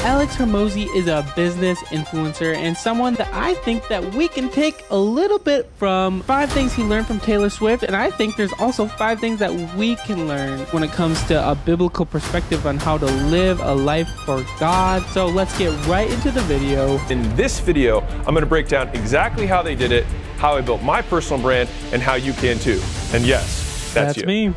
Alex Hormozi is a business influencer and someone that I think that we can take a little bit from. 5 things he learned from Taylor Swift, and I think there's also 5 things that we can learn when it comes to a biblical perspective on how to live a life for God. So let's get right into the video. In this video, I'm gonna break down exactly how they did it, how I built my personal brand, and how you can too. And yes, that's you. me.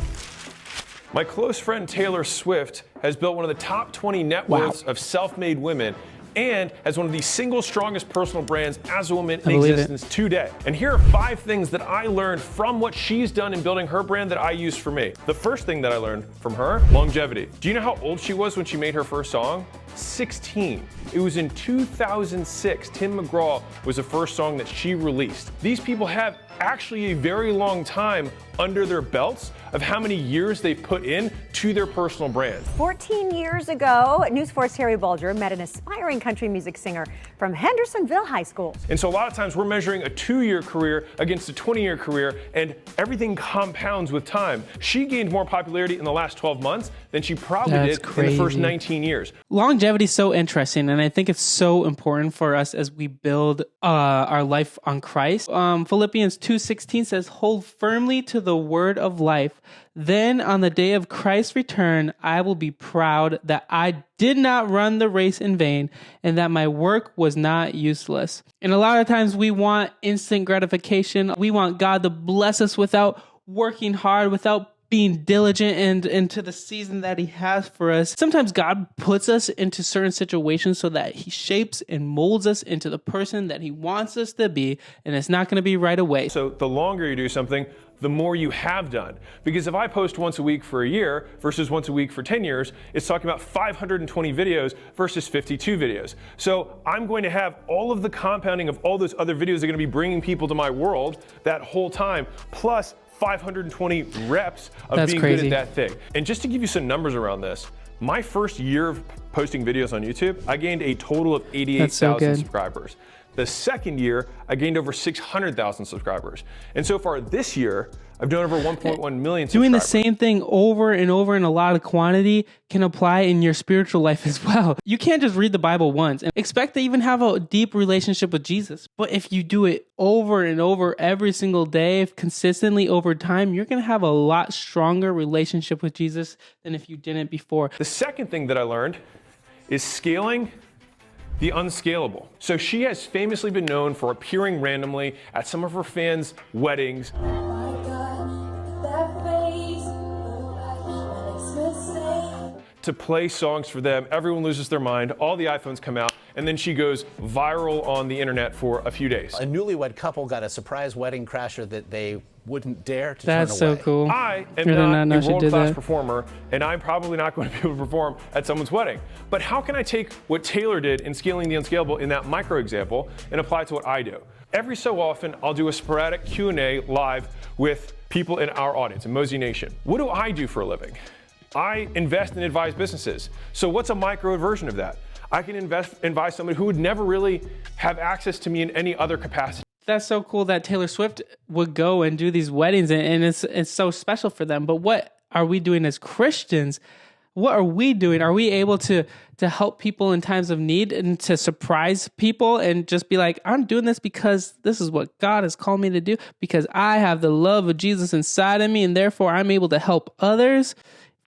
My close friend Taylor Swift has built one of the top 20 net worths of self-made women and has one of the single strongest personal brands as a woman in existence today. And here are 5 things that I learned from what she's done in building her brand that I use for me. The first thing that I learned from her, longevity. Do you know how old she was when she made her first song? 16. It was in 2006. Tim McGraw was the first song that she released. These people have actually a very long time under their belts of how many years they put in to their personal brand. 14 years ago, News 4's Terry Bulger met an aspiring country music singer from Hendersonville High School. And so a lot of times we're measuring a 2-year career against a 20-year career, and everything compounds with time. She gained more popularity in the last 12 months than she probably did in the first 19 years. Longevity is so interesting, and I think it's so important for us as we build our life on Christ. Philippians 2:16 says, "Hold firmly to the word of life. Then on the day of Christ's return, I will be proud that I did not run the race in vain and that my work was not useless." And a lot of times we want instant gratification. We want God to bless us without working hard, without being diligent and into the season that he has for us. Sometimes God puts us into certain situations so that he shapes and molds us into the person that he wants us to be, and it's not going to be right away. So the longer you do something, the more you have done. Because if I post once a week for a year versus once a week for 10 years, it's talking about 520 videos versus 52 videos. So I'm going to have all of the compounding of all those other videos that are going to be bringing people to my world that whole time, plus 520 reps of being good at that thing. And just to give you some numbers around this, my first year of posting videos on YouTube, I gained a total of 88,000 subscribers. The second year, I gained over 600,000 subscribers. And so far this year, I've done over 1.1 million subscribers. Doing the same thing over and over in a lot of quantity can apply in your spiritual life as well. You can't just read the Bible once and expect to even have a deep relationship with Jesus. But if you do it over and over every single day, if consistently over time, you're going to have a lot stronger relationship with Jesus than if you didn't before. The second thing that I learned is scaling the unscalable. So she has famously been known for appearing randomly at some of her fans' weddings. To play songs for them, everyone loses their mind, all the iPhones come out, and then she goes viral on the internet for a few days. A newlywed couple got a surprise wedding crasher that they wouldn't dare to That's turn away. So cool. I am not a world-class performer, and I'm probably not going to be able to perform at someone's wedding. But how can I take what Taylor did in scaling the unscalable in that micro example and apply it to what I do? Every so often, I'll do a sporadic Q&A live with people in our audience, in Mosey Nation. What do I do for a living? I invest and advise businesses. So what's a micro version of that? I can advise somebody who would never really have access to me in any other capacity. That's so cool that Taylor Swift would go and do these weddings, and it's so special for them. But what are we doing as Christians? What are we doing? Are we able to help people in times of need and to surprise people and just be like, I'm doing this because this is what God has called me to do, because I have the love of Jesus inside of me, and therefore I'm able to help others?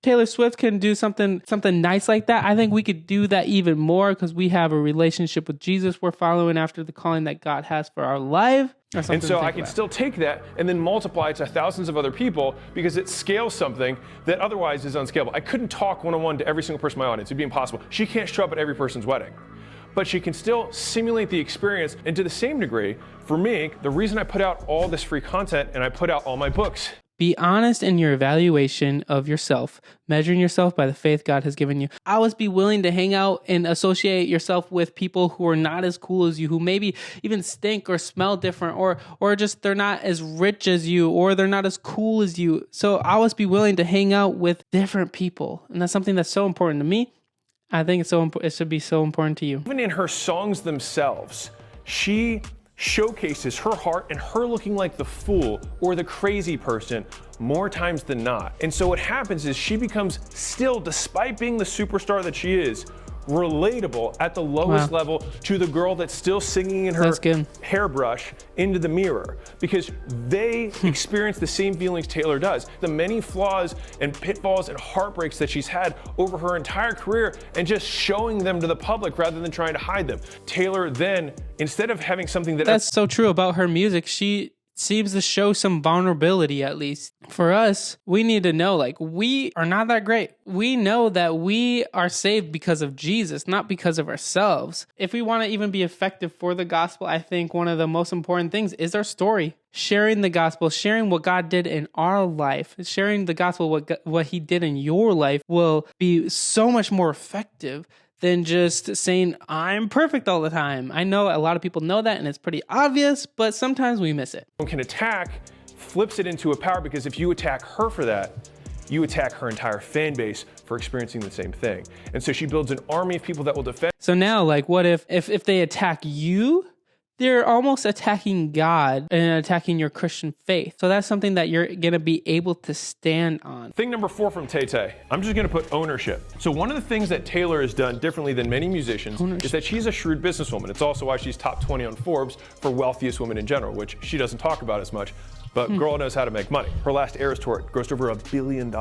Taylor Swift can do something nice like that. I think we could do that even more because we have a relationship with Jesus. We're following after the calling that God has for our life. And so I can still take that and then multiply it to thousands of other people because it scales something that otherwise is unscalable. I couldn't talk one-on-one to every single person in my audience. It'd be impossible. She can't show up at every person's wedding. But she can still simulate the experience, and to the same degree, for me, the reason I put out all this free content and I put out all my books. Be honest in your evaluation of yourself, measuring yourself by the faith God has given you. Always be willing to hang out and associate yourself with people who are not as cool as you, who maybe even stink or smell different, or just they're not as rich as you, or they're not as cool as you. So always be willing to hang out with different people. And that's something that's so important to me. I think it should be so important to you. Even in her songs themselves, she showcases her heart and her looking like the fool or the crazy person more times than not. And so what happens is she becomes still, despite being the superstar that she is, relatable at the lowest level to the girl that's still singing in her hairbrush into the mirror, because they experience the same feelings Taylor does. The many flaws and pitfalls and heartbreaks that she's had over her entire career, and just showing them to the public rather than trying to hide them. Taylor then, instead of having something that's so true about her music, she seems to show some vulnerability. At least for us, we need to know, like, we are not that great. We know that we are saved because of Jesus, not because of ourselves. If we want to even be effective for the gospel, I think one of the most important things is our story. Sharing the gospel, sharing what God did in our life, sharing the gospel, what he did in your life will be so much more effective than just saying, I'm perfect all the time. I know a lot of people know that, and it's pretty obvious, but sometimes we miss it. Can attack flips it into a power, because if you attack her for that, you attack her entire fan base for experiencing the same thing. And so she builds an army of people that will defend. So now, like, what if they attack you? They're almost attacking God and attacking your Christian faith. So that's something that you're going to be able to stand on. Thing number 4 from Tay-Tay, I'm just going to put ownership. So one of the things that Taylor has done differently than many musicians is that she's a shrewd businesswoman. It's also why she's top 20 on Forbes for wealthiest women in general, which she doesn't talk about as much, but girl knows how to make money. Her last Eras tour grossed over $1 billion.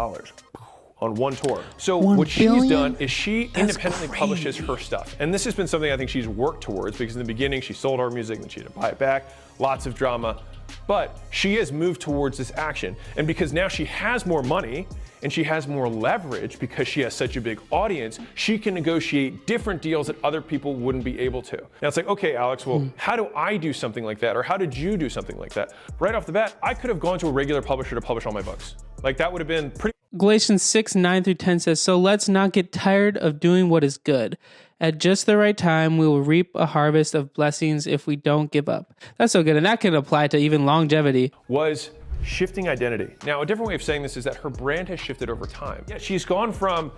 On one tour. So what she's done is she independently publishes her stuff. And this has been something I think she's worked towards, because in the beginning she sold our music, then she had to buy it back, lots of drama. But she has moved towards this action. And because now she has more money and she has more leverage, because she has such a big audience, she can negotiate different deals that other people wouldn't be able to. Now it's like, okay, Alex, well, how do I do something like that? Or how did you do something like that? Right off the bat, I could have gone to a regular publisher to publish all my books. Like, that would have been pretty. Galatians 6:9-10 says, so let's not get tired of doing what is good. At just the right time, we will reap a harvest of blessings if we don't give up. That's so good. And that can apply to even longevity. Was shifting identity. Now, a different way of saying this is that her brand has shifted over time. Yeah, she's gone from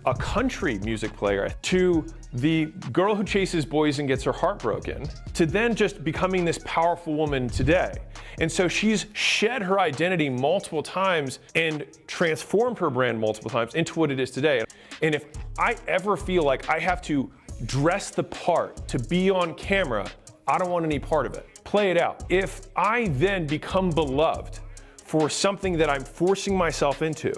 a country music player to the girl who chases boys and gets her heart broken, to then just becoming this powerful woman today. And so she's shed her identity multiple times and transformed her brand multiple times into what it is today. And if I ever feel like I have to dress the part to be on camera, I don't want any part of it. Play it out. If I then become beloved for something that I'm forcing myself into,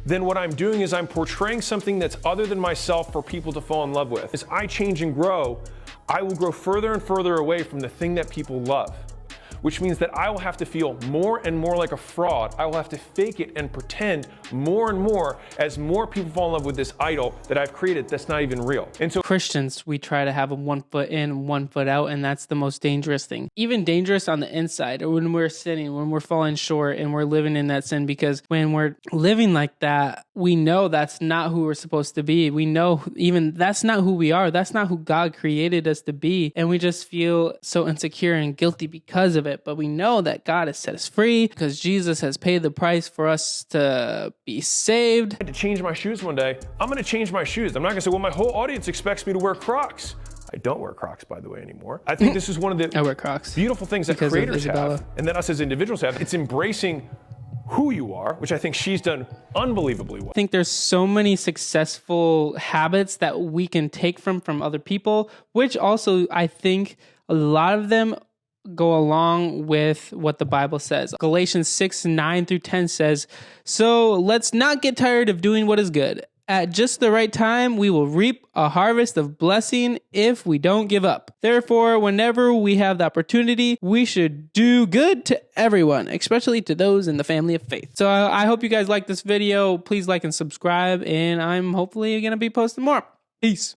then what I'm doing is I'm portraying something that's other than myself for people to fall in love with. As I change and grow, I will grow further and further away from the thing that people love, which means that I will have to feel more and more like a fraud. I will have to fake it and pretend more and more as more people fall in love with this idol that I've created that's not even real. And so Christians, we try to have a 1 foot in, 1 foot out, and that's the most dangerous thing. Even dangerous on the inside, or when we're sinning, when we're falling short and we're living in that sin, because when we're living like that, we know that's not who we're supposed to be. We know even that's not who we are. That's not who God created us to be. And we just feel so insecure and guilty because of it. But we know that God has set us free because Jesus has paid the price for us to be saved. I had to change my shoes one day. I'm going to change my shoes. I'm not going to say, well, my whole audience expects me to wear Crocs. I don't wear Crocs, by the way, anymore. I think this is one of the I wear Crocs beautiful things that creators have, and then us as individuals have. It's embracing who you are, which I think she's done unbelievably well. I think there's so many successful habits that we can take from other people, which also I think a lot of them go along with what the Bible says. Galatians 6:9-10 says, so let's not get tired of doing what is good. At just the right time, we will reap a harvest of blessing if we don't give up. Therefore, whenever we have the opportunity, we should do good to everyone, especially to those in the family of faith. So I hope you guys like this video. Please like and subscribe, and I'm hopefully going to be posting more. Peace.